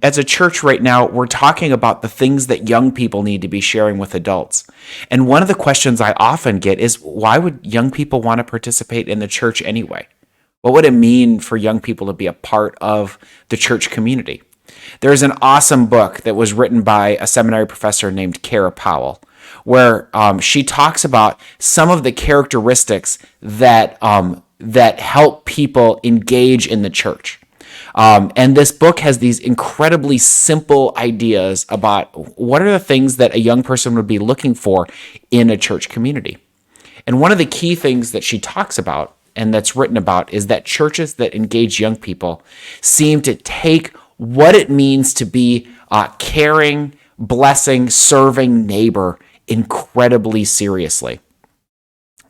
As a church right now, we're talking about the things that young people need to be sharing with adults. And one of the questions I often get is, why would young people want to participate in the church anyway? What would it mean for young people to be a part of the church community? There's an awesome book that was written by a seminary professor named Kara Powell, where she talks about some of the characteristics that help people engage in the church. And this book has these incredibly simple ideas about what are the things that a young person would be looking for in a church community. And one of the key things that she talks about and that's written about is that churches that engage young people seem to take what it means to be a caring, blessing, serving neighbor incredibly seriously.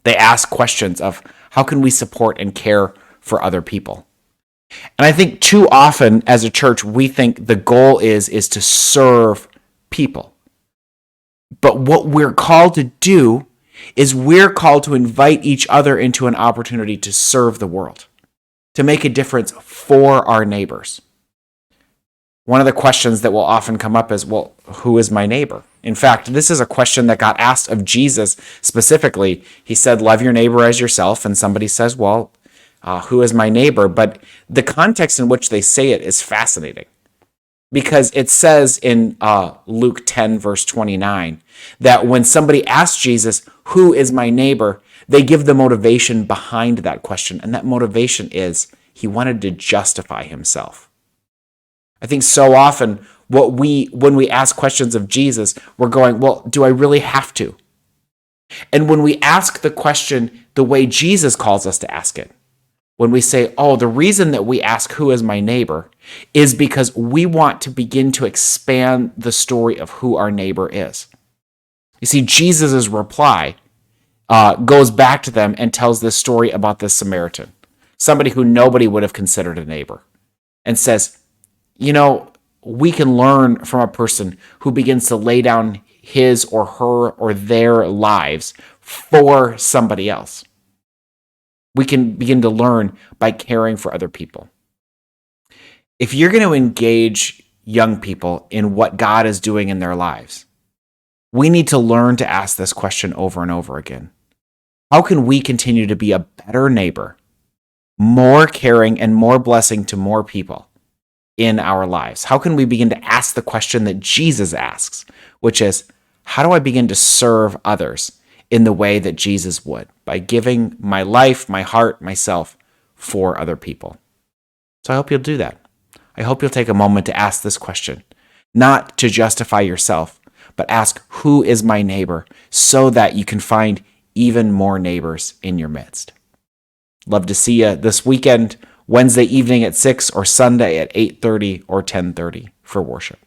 They ask questions of how can we support and care for other people? And I think too often as a church, we think the goal is to serve people. But what we're called to do is we're called to invite each other into an opportunity to serve the world, to make a difference for our neighbors. One of the questions that will often come up is, well, who is my neighbor? In fact, this is a question that got asked of Jesus specifically. He said, love your neighbor as yourself. And somebody says, well, who is my neighbor? But the context in which they say it is fascinating, because it says in Luke 10, verse 29, that when somebody asks Jesus, who is my neighbor, they give the motivation behind that question. And that motivation is he wanted to justify himself. I think so often when we ask questions of Jesus, we're going, well, do I really have to? And when we ask the question the way Jesus calls us to ask it, when we say, oh, the reason that we ask who is my neighbor is because we want to begin to expand the story of who our neighbor is. You see, Jesus' reply goes back to them and tells this story about this Samaritan, somebody who nobody would have considered a neighbor, and says, you know, we can learn from a person who begins to lay down his or her or their lives for somebody else. We can begin to learn by caring for other people. If you're going to engage young people in what God is doing in their lives, we need to learn to ask this question over and over again. How can we continue to be a better neighbor, more caring and more blessing to more people in our lives? How can we begin to ask the question that Jesus asks, which is, how do I begin to serve others in the way that Jesus would, by giving my life, my heart, myself for other people? So I hope you'll do that. I hope you'll take a moment to ask this question, not to justify yourself, but ask, who is my neighbor, so that you can find even more neighbors in your midst. Love to see you this weekend, Wednesday evening at 6 or Sunday at 8:30 or 10:30 for worship.